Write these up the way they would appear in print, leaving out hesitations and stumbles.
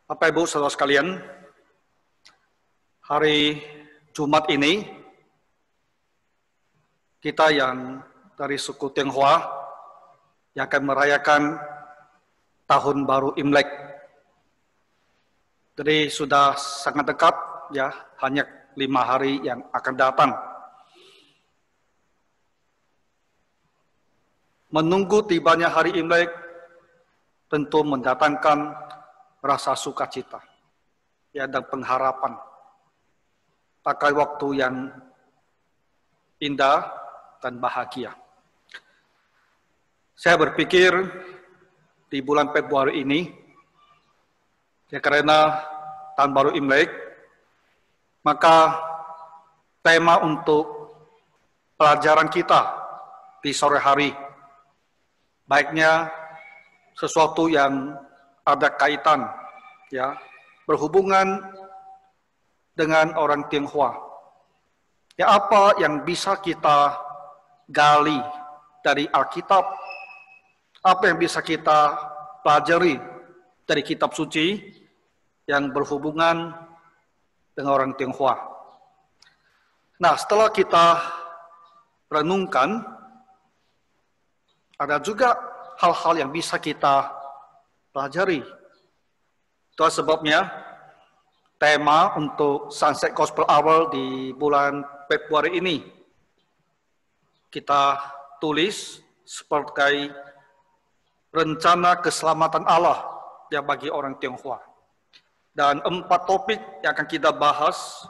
Bapak Ibu saudara sekalian, hari Jumat ini kita yang dari suku Tionghoa yang akan merayakan Tahun Baru Imlek. Jadi sudah sangat dekat ya, hanya 5 hari yang akan datang. Menunggu tibanya hari Imlek tentu mendatangkan rasa sukacita ya, dan pengharapan. Pakai waktu yang indah dan bahagia. Saya berpikir di bulan Februari ini, ya karena Tahun Baru Imlek, maka tema untuk pelajaran kita di sore hari, baiknya sesuatu yang ada kaitan, ya, berhubungan dengan orang Tionghoa. Ya, apa yang bisa kita gali dari Alkitab, apa yang bisa kita pelajari dari kitab suci yang berhubungan dengan orang Tionghoa. Nah, setelah kita renungkan, ada juga hal-hal yang bisa kita pelajari. Itu sebabnya tema untuk Sunset Gospel Hour di bulan Februari ini kita tulis sebagai rencana keselamatan Allah ya bagi orang Tionghoa. Dan 4 topik yang akan kita bahas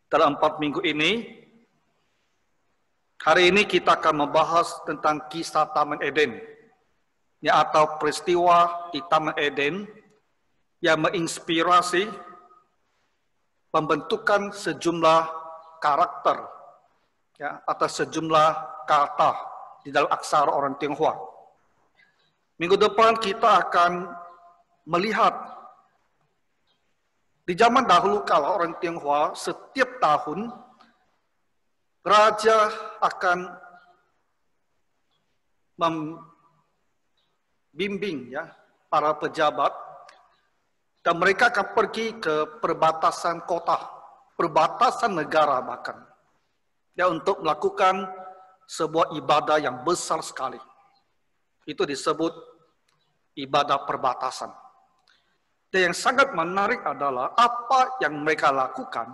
dalam 4 minggu ini. Hari ini kita akan membahas tentang kisah Taman Eden, ya, atau peristiwa di Taman Eden yang menginspirasi pembentukan sejumlah karakter, ya, atau sejumlah kata di dalam aksara orang Tionghoa. Minggu depan kita akan melihat di zaman dahulu kala orang Tionghoa setiap tahun raja akan membimbing ya para pejabat dan mereka akan pergi ke perbatasan kota, perbatasan negara bahkan, ya, untuk melakukan sebuah ibadah yang besar sekali. Itu disebut ibadah perbatasan. Dan yang sangat menarik adalah apa yang mereka lakukan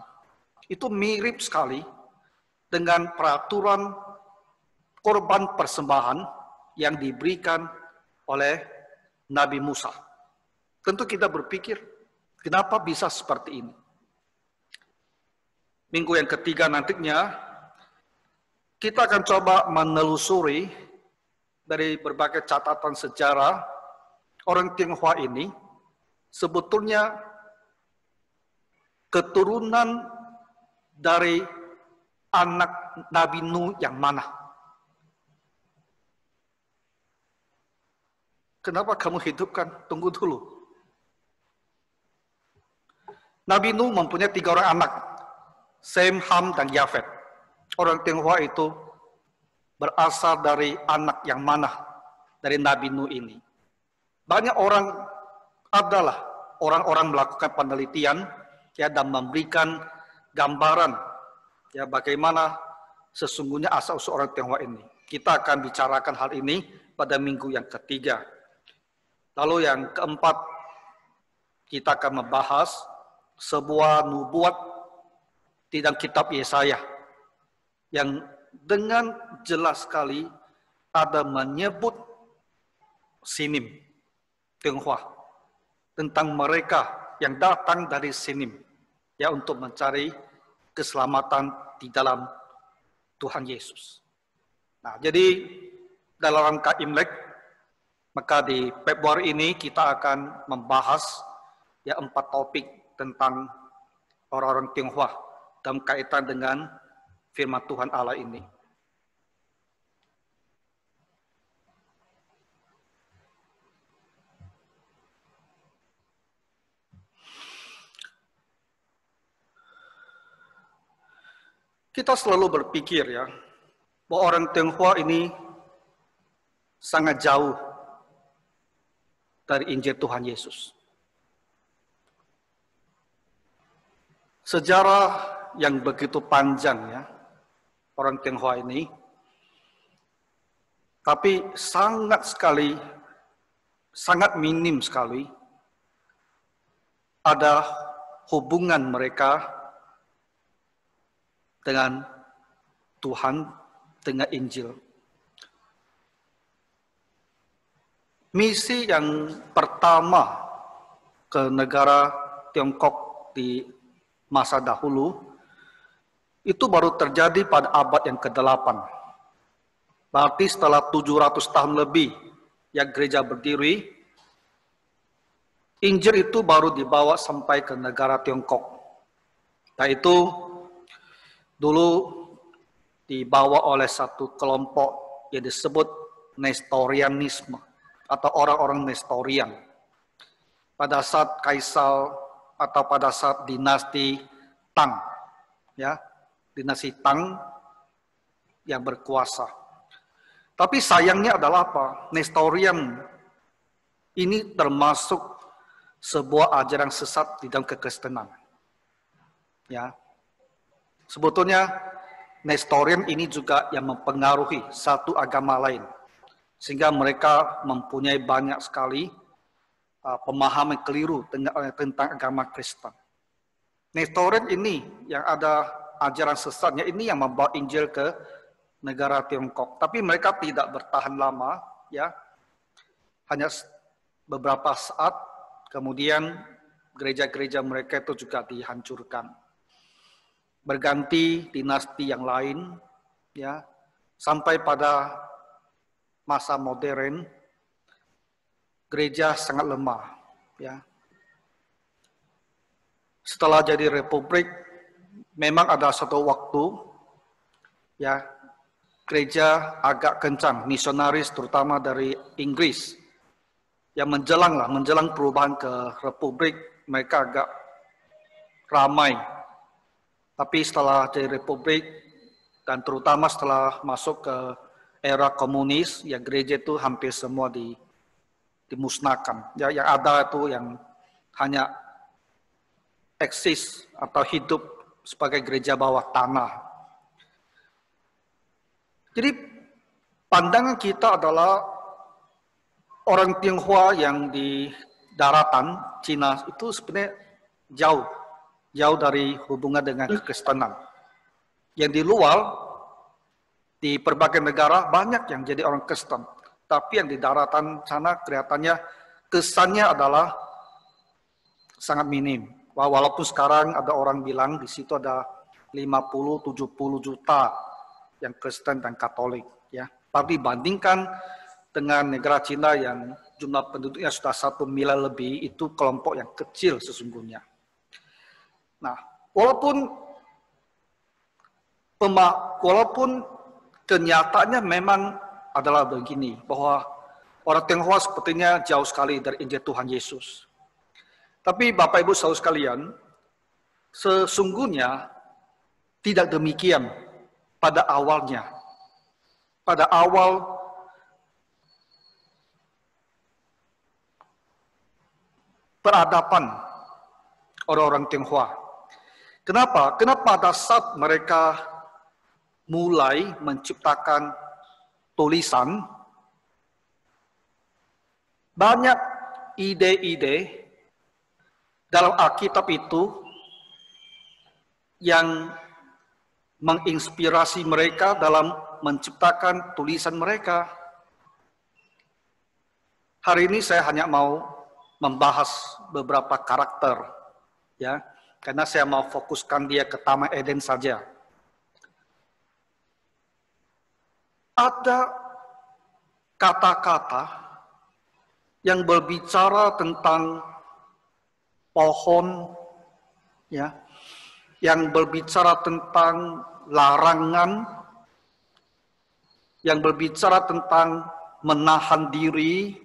itu mirip sekali dengan peraturan korban persembahan yang diberikan oleh Nabi Musa. Tentu kita berpikir, kenapa bisa seperti ini? Minggu yang ketiga nantinya, kita akan coba menelusuri dari berbagai catatan sejarah orang Tionghoa ini sebetulnya keturunan dari anak Nabi Nuh yang mana. Kenapa kamu hidupkan? Tunggu dulu. Nabi Nuh mempunyai 3 orang anak, Sem, Ham, dan Yafet. Orang Tionghoa itu berasal dari anak yang mana dari Nabi Nuh ini. Banyak orang adalah orang-orang melakukan penelitian ya dan memberikan gambaran ya bagaimana sesungguhnya asal-usul orang Tionghoa ini. Kita akan bicarakan hal ini pada minggu yang ketiga. Lalu yang keempat, kita akan membahas sebuah nubuat di dalam kitab Yesaya yang dengan jelas sekali ada menyebut Sinim, Tionghoa, tentang mereka yang datang dari Sinim ya untuk mencari keselamatan di dalam Tuhan Yesus. Nah, jadi dalam rangka Imlek, maka di Februari ini kita akan membahas ya 4 topik tentang orang-orang Tionghoa dalam kaitan dengan firman Tuhan Allah ini. Kita selalu berpikir ya, bahwa orang Tionghoa ini sangat jauh dari Injil Tuhan Yesus. sejarah yang begitu panjang ya, orang Tionghoa ini, tapi sangat minim sekali ada hubungan mereka dengan Tuhan, dengan Injil. Misi yang pertama ke negara Tiongkok di masa dahulu itu baru terjadi pada abad yang ke-8. Berarti setelah 700 tahun lebih yang gereja berdiri, Injil itu baru dibawa sampai ke negara Tiongkok. Nah itu dulu dibawa oleh satu kelompok yang disebut Nestorianisme atau orang-orang Nestorian. Pada saat Kaisar atau pada saat dinasti Tang, ya, dinasti Tang yang berkuasa. Tapi sayangnya adalah apa? Nestorian ini termasuk sebuah ajaran sesat di dalam kekristenan. Ya, sebetulnya Nestorian ini juga yang mempengaruhi satu agama lain, sehingga mereka mempunyai banyak sekali pemahaman keliru tentang agama Kristen. Nestorian ini yang ada ajaran sesatnya ini yang membawa Injil ke negara Tiongkok. Tapi mereka tidak bertahan lama, ya, hanya beberapa saat. Kemudian gereja-gereja mereka itu juga dihancurkan. Berganti dinasti yang lain, ya, sampai pada masa modern, gereja sangat lemah, ya. Setelah jadi republik, memang ada satu waktu, ya, gereja agak kencang, misionaris terutama dari Inggris, yang menjelang perubahan ke republik, mereka agak ramai. Tapi setelah jadi republik, dan terutama setelah masuk ke era komunis, ya gereja itu hampir semua dimusnahkan. Ya, yang ada itu yang hanya eksis atau hidup sebagai gereja bawah tanah. Jadi pandangan kita adalah orang Tionghoa yang di daratan Cina itu sebenarnya jauh dari hubungan dengan kekristenan. Yang di luar, di berbagai negara banyak yang jadi orang Kristen. Tapi yang di daratan sana kelihatannya kesannya adalah sangat minim. Walaupun sekarang ada orang bilang di situ ada 50-70 juta yang Kristen dan Katolik, ya. Tapi dibandingkan dengan negara Cina yang jumlah penduduknya sudah 1 miliar lebih, itu kelompok yang kecil sesungguhnya. Nah, walaupun kenyataannya memang adalah begini, bahwa orang Tionghoa sepertinya jauh sekali dari Injil Tuhan Yesus. Tapi Bapak Ibu saudara sekalian, sesungguhnya tidak demikian pada awalnya. Pada awal peradaban orang-orang Tionghoa. Kenapa? Kenapa pada saat mereka mulai menciptakan tulisan, banyak ide-ide dalam Alkitab itu yang menginspirasi mereka dalam menciptakan tulisan mereka. Hari ini saya hanya mau membahas beberapa karakter, ya, karena saya mau fokuskan dia ke Taman Eden saja. Ada kata-kata yang berbicara tentang pohon, ya, yang berbicara tentang larangan, yang berbicara tentang menahan diri,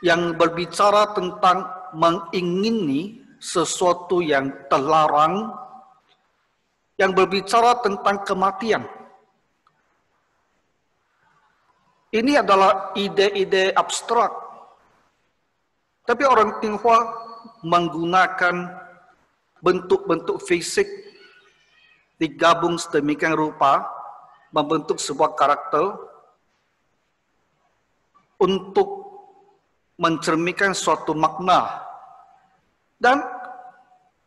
yang berbicara tentang mengingini sesuatu yang terlarang, yang berbicara tentang kematian. Ini adalah ide-ide abstrak. Tapi orang Tionghoa menggunakan bentuk-bentuk fisik digabung sedemikian rupa membentuk sebuah karakter untuk mencerminkan suatu makna, dan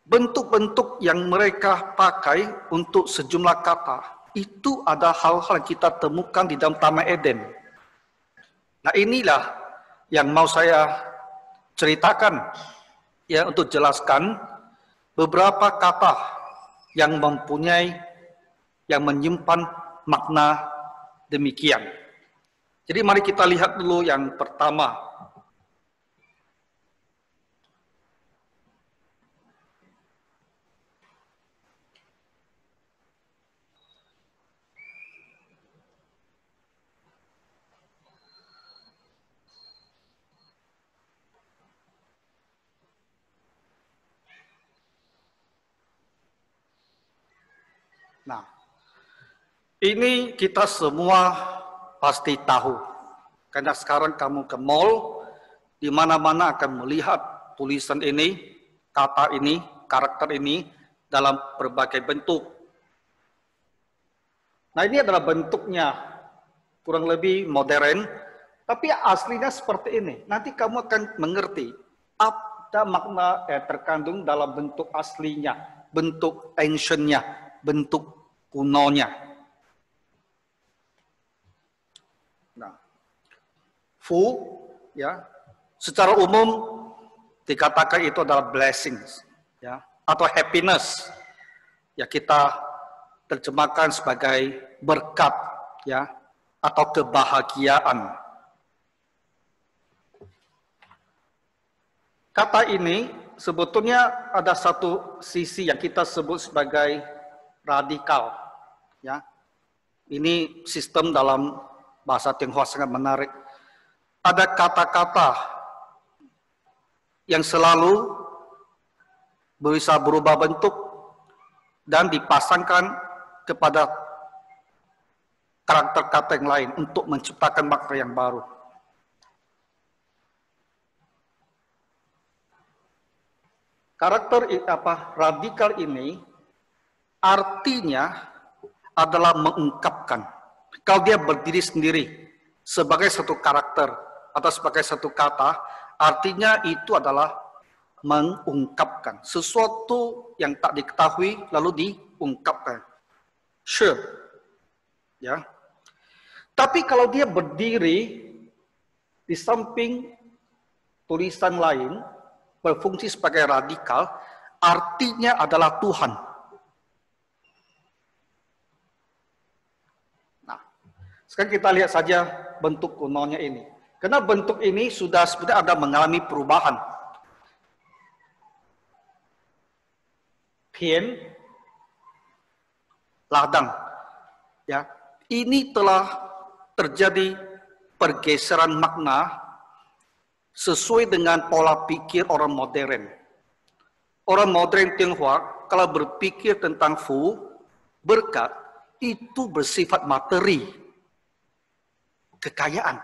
bentuk-bentuk yang mereka pakai untuk sejumlah kata itu ada hal-hal yang kita temukan di dalam Taman Eden. Nah, inilah yang mau saya ceritakan ya, untuk jelaskan beberapa kata yang menyimpan makna demikian. Jadi mari kita lihat dulu yang pertama. Nah, ini kita semua pasti tahu. Karena sekarang kamu ke mall, di mana-mana akan melihat tulisan ini, kata ini, karakter ini dalam berbagai bentuk. Nah, ini adalah bentuknya kurang lebih modern, tapi aslinya seperti ini. Nanti kamu akan mengerti ada makna terkandung dalam bentuk aslinya, bentuk ancientnya, bentuk kunonya. Nah, fu ya, secara umum dikatakan itu adalah blessings ya, atau happiness. Ya, kita terjemahkan sebagai berkat ya, atau kebahagiaan. Kata ini sebetulnya ada satu sisi yang kita sebut sebagai radikal ya. Ini sistem dalam bahasa Tionghoa sangat menarik. Ada kata-kata yang selalu bisa berubah bentuk dan dipasangkan kepada karakter kata yang lain untuk menciptakan makna yang baru. Karakter radikal ini artinya adalah mengungkapkan. Kalau dia berdiri sendiri sebagai satu karakter atau sebagai satu kata, artinya itu adalah mengungkapkan sesuatu yang tak diketahui lalu diungkapkan. Sure. Ya. Tapi kalau dia berdiri di samping tulisan lain, berfungsi sebagai radikal, artinya adalah Tuhan. Nah, sekarang kita lihat saja bentuk kunonya ini. Karena bentuk ini sudah sebenarnya ada mengalami perubahan. Pien, ladang, ya, ini telah terjadi pergeseran makna sesuai dengan pola pikir orang modern. Orang modern Tionghoa kalau berpikir tentang fu, berkat, itu bersifat materi, kekayaan.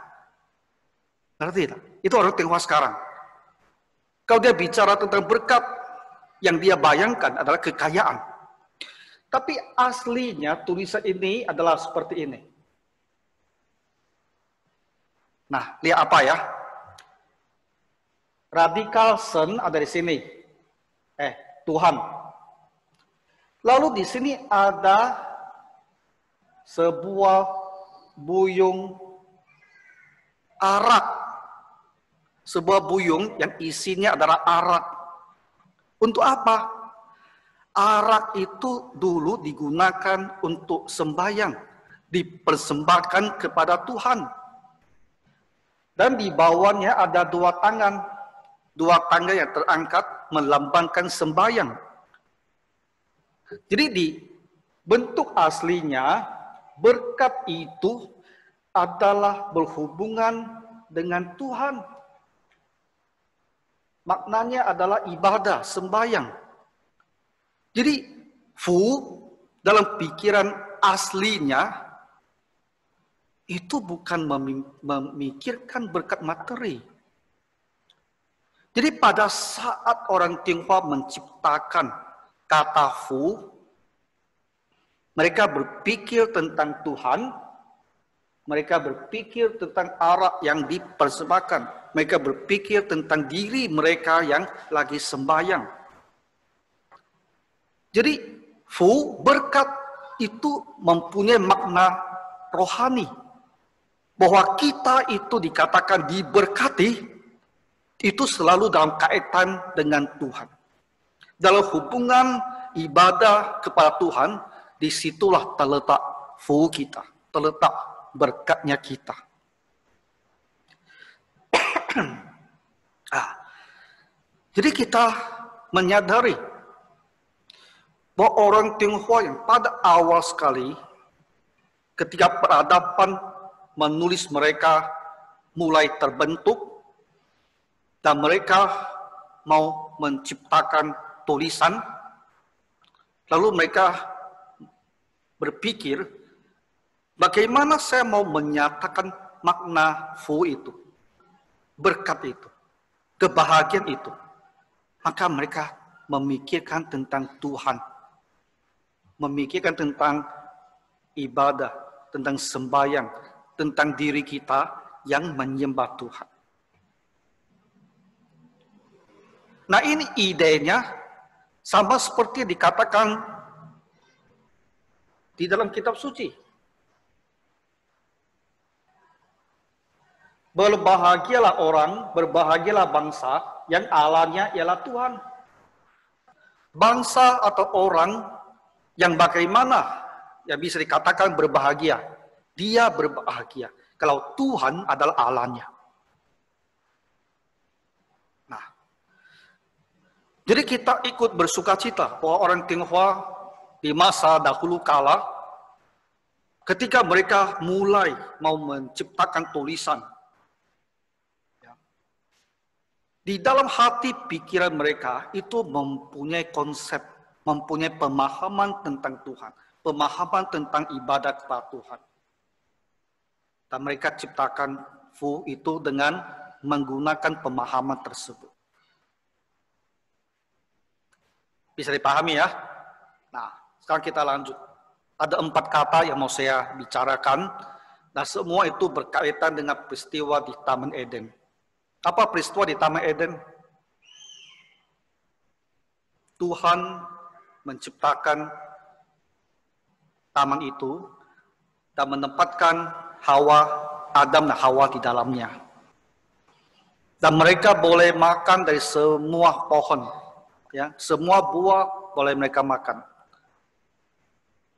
Ngerti tak? Itu orang Tionghoa sekarang. Kalau dia bicara tentang berkat, yang dia bayangkan adalah kekayaan. Tapi aslinya tulisan ini adalah seperti ini. Nah, lihat apa ya? Radikal sen ada di sini. Tuhan. Lalu di sini ada sebuah buyung arak. Sebuah buyung yang isinya adalah arak. Untuk apa? Arak itu dulu digunakan untuk sembahyang. Dipersembahkan kepada Tuhan. Dan di bawahnya ada dua tangan. Dua tangan yang terangkat melambangkan sembahyang. Jadi di bentuk aslinya, berkat itu adalah berhubungan dengan Tuhan. Maknanya adalah ibadah, sembahyang. Jadi fu dalam pikiran aslinya itu bukan memikirkan berkat materi. Jadi pada saat orang Tionghoa menciptakan kata fu, mereka berpikir tentang Tuhan, mereka berpikir tentang arak yang dipersembahkan, mereka berpikir tentang diri mereka yang lagi sembahyang. Jadi fu, berkat itu mempunyai makna rohani. Bahwa kita itu dikatakan diberkati, itu selalu dalam kaitan dengan Tuhan. Dalam hubungan ibadah kepada Tuhan, disitulah terletak fu kita, terletak berkatnya kita. Jadi kita menyadari bahwa orang Tionghoa yang pada awal sekali, ketika peradaban menulis mereka mulai terbentuk, dan mereka mau menciptakan tulisan, lalu mereka berpikir, bagaimana saya mau menyatakan makna fu itu, berkat itu, kebahagiaan itu. Maka mereka memikirkan tentang Tuhan, memikirkan tentang ibadah, tentang sembahyang, tentang diri kita yang menyembah Tuhan. Nah, ini idenya sama seperti dikatakan di dalam kitab suci. Berbahagialah orang, berbahagialah bangsa yang Allahnya ialah Tuhan. Bangsa atau orang yang bagaimana yang bisa dikatakan berbahagia. Dia berbahagia kalau Tuhan adalah Allahnya. Nah, jadi kita ikut bersukacita bahwa orang Tionghoa di masa dahulu kala, ketika mereka mulai mau menciptakan tulisan, di dalam hati pikiran mereka itu mempunyai konsep, mempunyai pemahaman tentang Tuhan, pemahaman tentang ibadat kepada Tuhan. Dan mereka ciptakan fu itu dengan menggunakan pemahaman tersebut. Bisa dipahami ya? Nah, sekarang kita lanjut. Ada 4 kata yang mau saya bicarakan. Nah, semua itu berkaitan dengan peristiwa di Taman Eden. Apa peristiwa di Taman Eden? Tuhan menciptakan taman itu dan menempatkan Adam dan Hawa di dalamnya. Dan mereka boleh makan dari semua pohon. Ya, semua buah boleh mereka makan.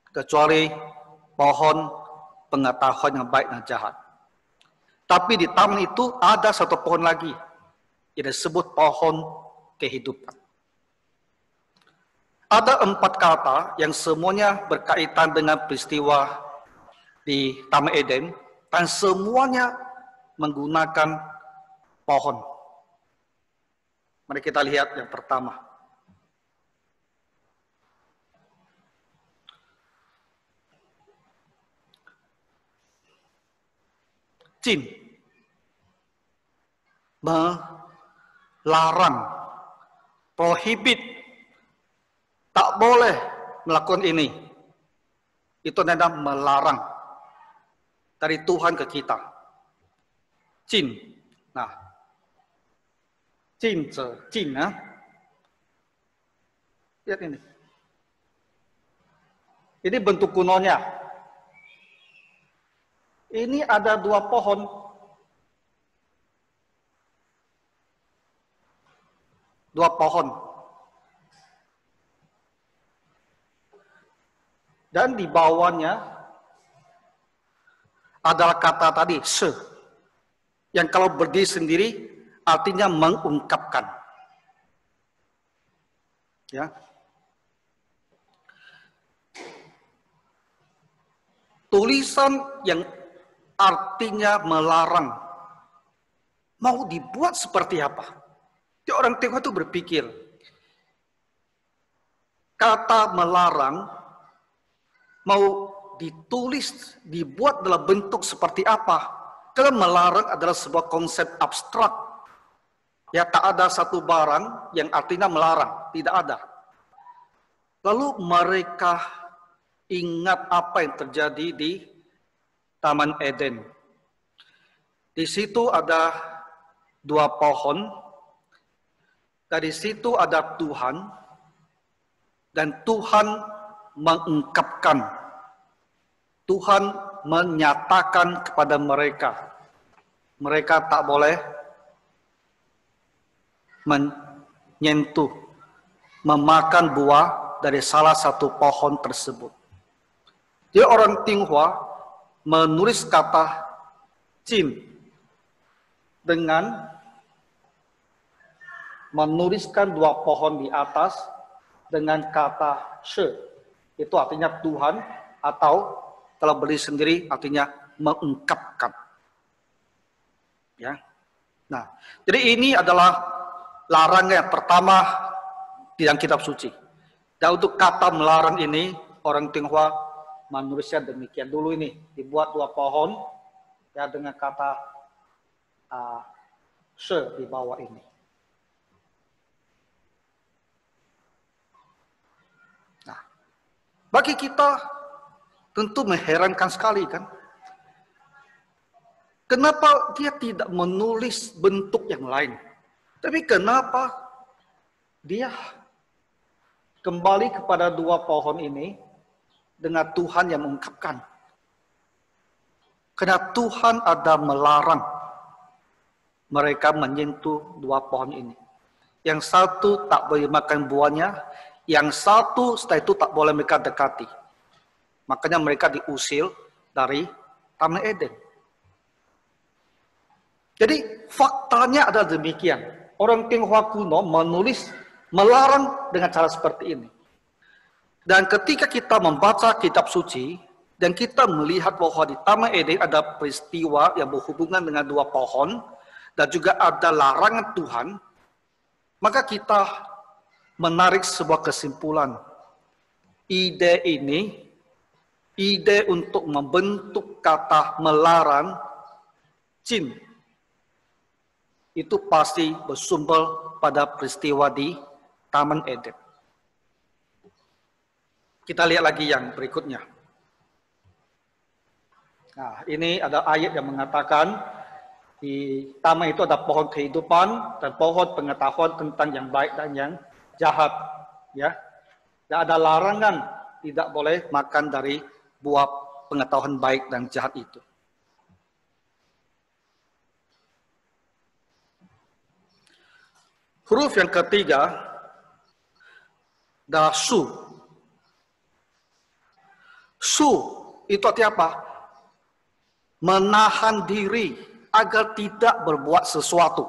Kecuali pohon pengetahuan yang baik dan jahat. Tapi di taman itu ada satu pohon lagi. Yang disebut pohon kehidupan. Ada 4 kata yang semuanya berkaitan dengan peristiwa di Taman Eden, dan semuanya menggunakan pohon. Mari kita lihat yang pertama. Jin. Melarang. Prohibit. Tak boleh melakukan ini. Itu adalah melarang. Dari Tuhan ke kita. Jin. Nah. Jin. Jin. Lihat ini. Ini bentuk kunonya. Ini ada 2 pohon. Dua pohon. Dan di bawahnya adalah kata tadi, se. Yang kalau berdiri sendiri, artinya mengungkapkan. Ya. Tulisan yang artinya melarang, mau dibuat seperti apa? Jadi orang Tionghoa itu berpikir, kata melarang, mau ditulis, dibuat dalam bentuk seperti apa? Karena melarang adalah sebuah konsep abstrak. Ya, tak ada satu barang yang artinya melarang, tidak ada. Lalu mereka ingat apa yang terjadi di Taman Eden. Di situ ada 2 pohon, dari situ ada Tuhan, dan Tuhan mengungkapkan, Tuhan menyatakan kepada mereka tak boleh menyentuh, memakan buah dari salah satu pohon tersebut. Jadi orang Tionghoa menulis kata Chin dengan menuliskan 2 pohon di atas dengan kata she. Itu artinya Tuhan, atau kalau beli sendiri artinya mengungkapkan. Ya. Nah, jadi ini adalah larangan yang pertama di dalam kitab suci. Dan untuk kata melarang ini, orang Tionghoa menulisnya demikian. Dulu ini dibuat 2 pohon ya dengan kata she di bawah ini. Nah, bagi kita tentu mengherankan sekali kan. Kenapa dia tidak menulis bentuk yang lain? Tapi kenapa dia kembali kepada 2 pohon ini dengan Tuhan yang mengungkapkan? Karena Tuhan ada melarang mereka menyentuh 2 pohon ini. Yang satu tak boleh makan buahnya, yang satu setelah itu tak boleh mereka dekati. Makanya mereka diusir dari Taman Eden. Jadi faktanya adalah demikian. Orang Tionghoa kuno melarang dengan cara seperti ini. Dan ketika kita membaca kitab suci dan kita melihat bahwa di Taman Eden ada peristiwa yang berhubungan dengan 2 pohon dan juga ada larangan Tuhan, maka kita menarik sebuah kesimpulan. Ide ini, ide untuk membentuk kata melarang, Chin, itu pasti bersumber pada peristiwa di Taman Eden. Kita lihat lagi yang berikutnya. Nah, ini ada ayat yang mengatakan di taman itu ada pohon kehidupan dan pohon pengetahuan tentang yang baik dan yang jahat. Ya, dan ada larangan tidak boleh makan dari buah pengetahuan baik dan jahat itu. Huruf yang ketiga adalah su. Su itu artinya apa? Menahan diri agar tidak berbuat sesuatu.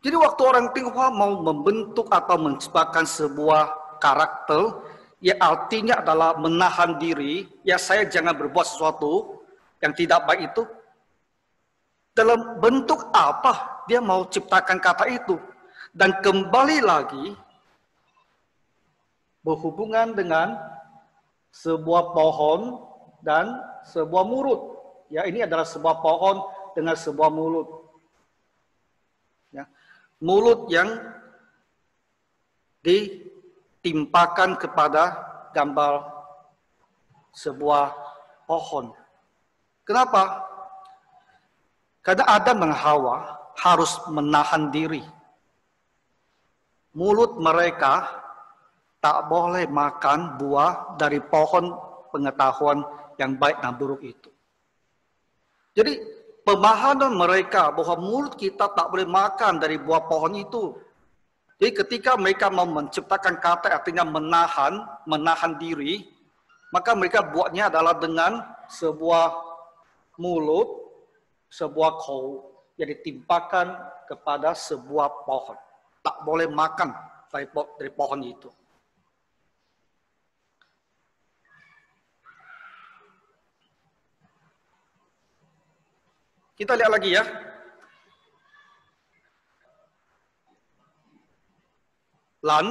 Jadi waktu orang Tionghoa mau membentuk atau menciptakan sebuah karakter, ya artinya adalah menahan diri, ya saya jangan berbuat sesuatu yang tidak baik itu. Dalam bentuk apa dia mau ciptakan kata itu? Dan kembali lagi berhubungan dengan sebuah pohon dan sebuah mulut. Ya, ini adalah sebuah pohon dengan sebuah mulut. Ya, mulut yang ditimpakan kepada gambar sebuah pohon. Kenapa? Karena Adam dan Hawa harus menahan diri. Mulut mereka tak boleh makan buah dari pohon pengetahuan yang baik dan buruk itu. Jadi pemahaman mereka bahwa mulut kita tak boleh makan dari buah pohon itu. Jadi ketika mereka mau menciptakan kata artinya menahan diri, maka mereka buatnya adalah dengan sebuah mulut, sebuah kou yang ditimpakan kepada sebuah pohon. Tak boleh makan dari pohon itu. Kita lihat lagi ya. Lan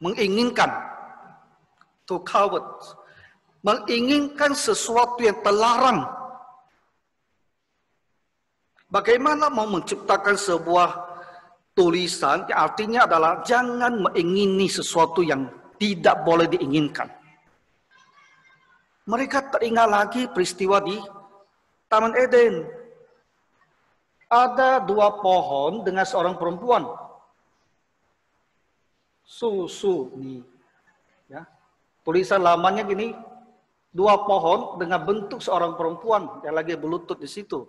menginginkan, to covet, menginginkan sesuatu yang terlarang. Bagaimana mau menciptakan sebuah tulisan yang artinya adalah jangan mengingini sesuatu yang tidak boleh diinginkan. Mereka teringat lagi peristiwa di Taman Eden. Ada dua pohon dengan seorang perempuan. Susu nih. Ya. Tulisan lamanya gini, dua pohon dengan bentuk seorang perempuan yang lagi berlutut di situ.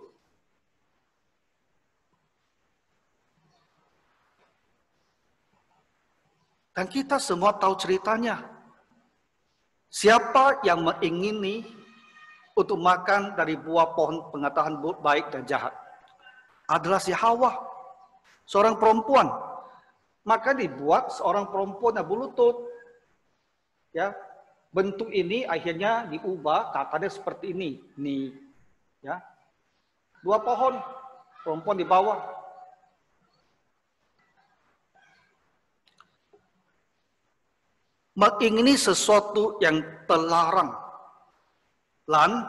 Dan kita semua tahu ceritanya. Siapa yang mengingini untuk makan dari buah pohon pengetahuan baik dan jahat? Adalah si Hawa, seorang perempuan. Maka dibuat seorang perempuan yang berlutut. Ya, bentuk ini akhirnya diubah, katanya seperti ini. Nih, ya, dua pohon, perempuan di bawah. Mengingini sesuatu yang terlarang. Dan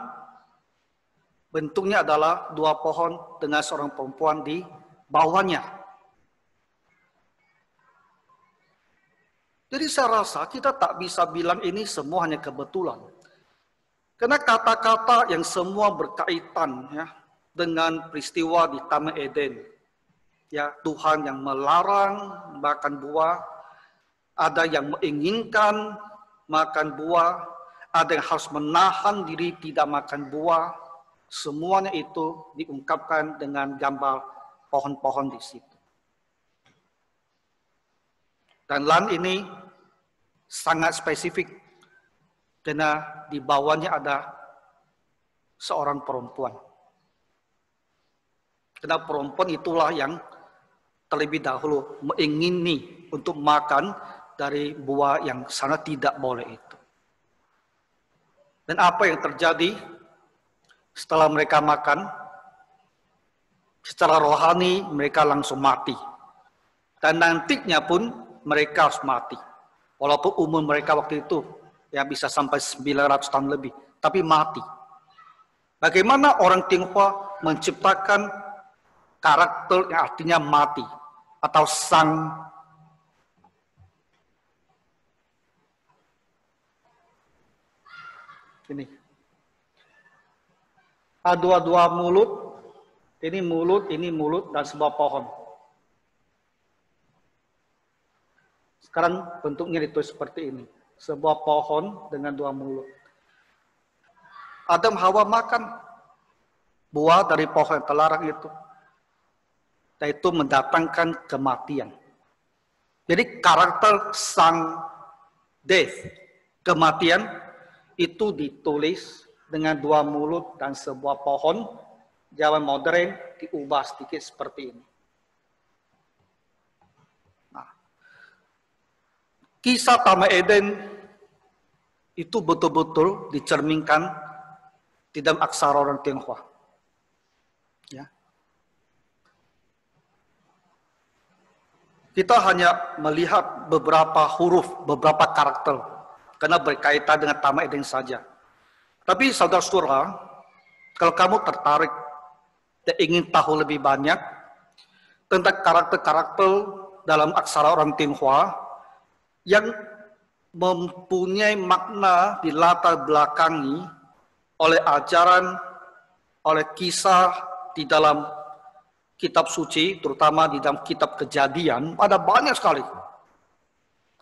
bentuknya adalah dua pohon dengan seorang perempuan di bawahnya. Jadi saya rasa kita tak bisa bilang ini semua hanya kebetulan. Karena kata-kata yang semua berkaitan ya dengan peristiwa di Taman Eden. Ya, Tuhan yang melarang makan buah, ada yang menginginkan makan buah, ada yang harus menahan diri tidak makan buah. Semuanya itu diungkapkan dengan gambar pohon-pohon di situ. Dan lan ini sangat spesifik karena di bawahnya ada seorang perempuan. Karena perempuan itulah yang terlebih dahulu mengingini untuk makan dari buah yang sangat tidak boleh itu. Dan apa yang terjadi setelah mereka makan? Secara rohani mereka langsung mati. Dan nantinya pun mereka harus mati. Walaupun umur mereka waktu itu ya bisa sampai 900 tahun lebih, tapi mati. Bagaimana orang Tionghoa menciptakan karakter yang artinya mati atau sang? Ini ada dua mulut, ini mulut dan sebuah pohon. Sekarang bentuknya itu seperti ini, sebuah pohon dengan dua mulut. Adam Hawa makan buah dari pohon yang terlarang itu, dan itu mendatangkan kematian. Jadi karakter sang death, kematian, itu ditulis dengan dua mulut dan sebuah pohon. Zaman modern diubah sedikit seperti ini. Nah, kisah Taman Eden itu betul-betul dicerminkan di dalam aksara orang Tionghoa. Ya. Kita hanya melihat beberapa huruf, beberapa karakter, karena berkaitan dengan Taman Eden saja. Tapi saudara-saudara, kalau kamu tertarik dan ingin tahu lebih banyak tentang karakter-karakter dalam aksara orang Tionghoa yang mempunyai makna di latar belakangi oleh ajaran, oleh kisah di dalam kitab suci, terutama di dalam kitab Kejadian, ada banyak sekali.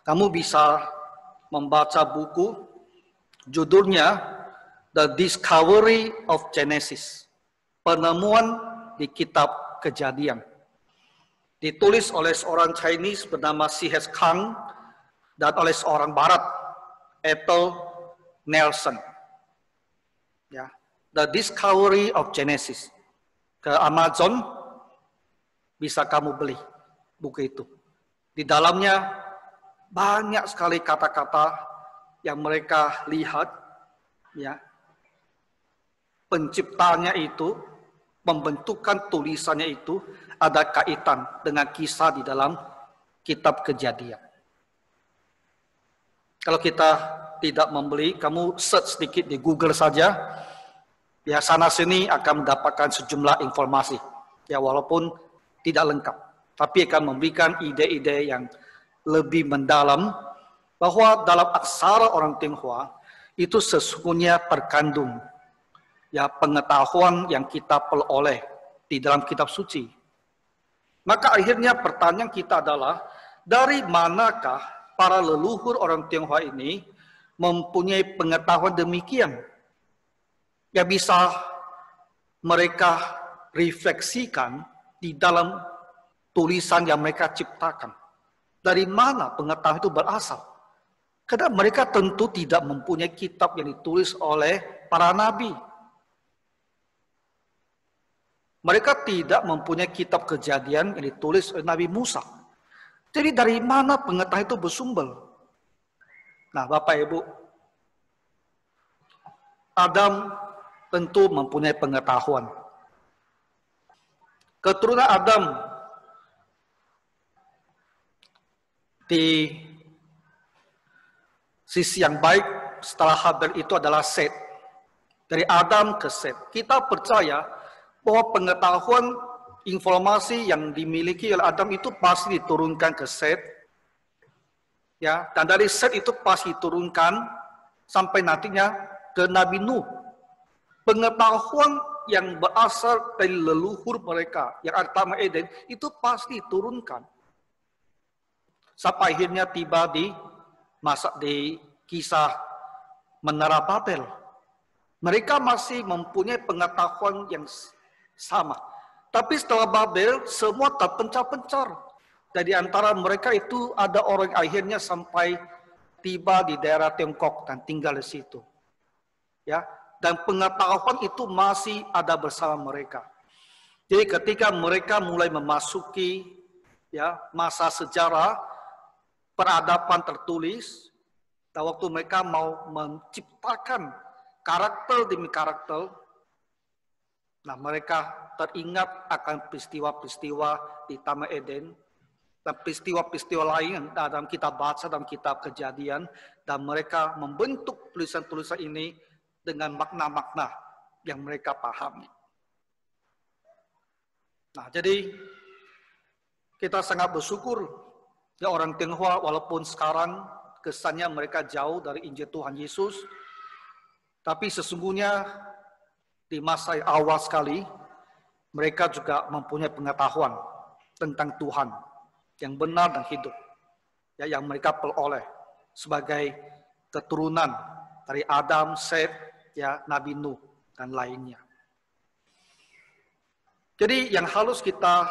Kamu bisa membaca buku judulnya The Discovery of Genesis, penemuan di kitab Kejadian. Ditulis oleh seorang Chinese bernama C.H. Kang dan oleh seorang Barat, Ethel Nelson. Ya, The Discovery of Genesis. Ke Amazon bisa kamu beli buku itu. Di dalamnya banyak sekali kata-kata yang mereka lihat, ya, penciptanya itu, pembentukan tulisannya itu ada kaitan dengan kisah di dalam kitab Kejadian. Kalau kita tidak membeli, kamu search sedikit di Google saja, ya sana sini akan mendapatkan sejumlah informasi. Ya, walaupun tidak lengkap, tapi akan memberikan ide-ide yang lebih mendalam bahwa dalam aksara orang Tionghoa itu sesungguhnya terkandung ya pengetahuan yang kita peroleh di dalam kitab suci. Maka akhirnya pertanyaan kita adalah, dari manakah para leluhur orang Tionghoa ini mempunyai pengetahuan demikian yang bisa mereka refleksikan di dalam tulisan yang mereka ciptakan? Dari mana pengetahuan itu berasal? Karena mereka tentu tidak mempunyai kitab yang ditulis oleh para nabi. Mereka tidak mempunyai kitab Kejadian yang ditulis oleh Nabi Musa. Jadi dari mana pengetahuan itu bersumber? Nah, Bapak Ibu, Adam tentu mempunyai pengetahuan. Keturunan Adam di sisi yang baik setelah Habel itu adalah Set. Dari Adam ke Set. Kita percaya bahwa pengetahuan informasi yang dimiliki oleh Adam itu pasti diturunkan ke Set. Ya, dan dari Set itu pasti diturunkan sampai nantinya ke Nabi Nuh. Pengetahuan yang berasal dari leluhur mereka yang ada Taman Eden itu pasti diturunkan. Sampai akhirnya tiba di kisah Menara Babel. Mereka masih mempunyai pengetahuan yang sama. Tapi setelah Babel, semua terpencar-pencar. Dari antara mereka itu ada orang akhirnya sampai tiba di daerah Tiongkok dan tinggal di situ. Ya, dan pengetahuan itu masih ada bersama mereka. Jadi ketika mereka mulai memasuki ya masa sejarah peradaban tertulis, dan waktu mereka mau menciptakan karakter demi karakter, nah mereka teringat akan peristiwa-peristiwa di Taman Eden, dan peristiwa-peristiwa lain dalam kita baca dalam kitab Kejadian, dan mereka membentuk tulisan-tulisan ini dengan makna-makna yang mereka pahami. Nah, jadi kita sangat bersyukur ya orang Tionghoa, walaupun sekarang kesannya mereka jauh dari Injil Tuhan Yesus, tapi sesungguhnya di masa awal sekali mereka juga mempunyai pengetahuan tentang Tuhan yang benar dan hidup, ya, yang mereka peroleh sebagai keturunan dari Adam, Set, ya, Nabi Nuh dan lainnya. Jadi yang harus kita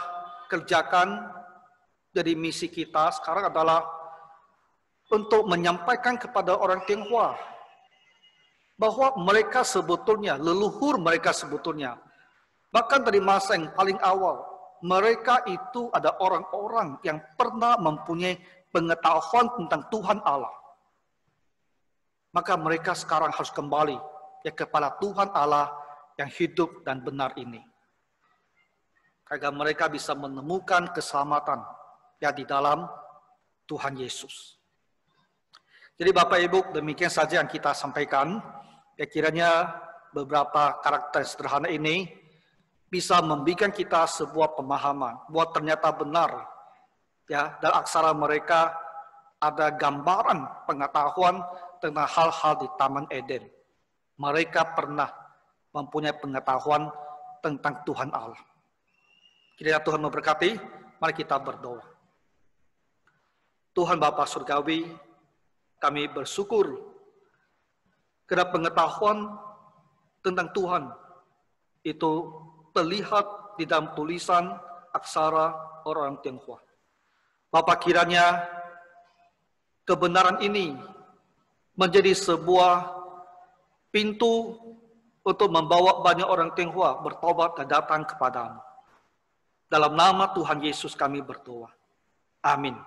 kerjakan dari misi kita sekarang adalah untuk menyampaikan kepada orang Tionghoa bahwa mereka sebetulnya, leluhur mereka sebetulnya, bahkan dari masa yang paling awal, mereka itu ada orang-orang yang pernah mempunyai pengetahuan tentang Tuhan Allah. Maka mereka sekarang harus kembali ya kepada Tuhan Allah yang hidup dan benar ini. Agar mereka bisa menemukan keselamatan ya di dalam Tuhan Yesus. Jadi Bapak Ibu, demikian saja yang kita sampaikan. Ya, kiranya beberapa karakter sederhana ini bisa memberikan kita sebuah pemahaman bahwa ternyata benar ya dalam aksara mereka ada gambaran pengetahuan tentang hal-hal di Taman Eden. Mereka pernah mempunyai pengetahuan tentang Tuhan Allah. Kiranya Tuhan memberkati, mari kita berdoa. Tuhan Bapa Surgawi, kami bersyukur karena pengetahuan tentang Tuhan itu terlihat di dalam tulisan aksara orang Tionghoa. Bapak, kiranya kebenaran ini menjadi sebuah pintu untuk membawa banyak orang Tionghoa bertobat dan datang kepadamu. Dalam nama Tuhan Yesus kami berdoa. Amin.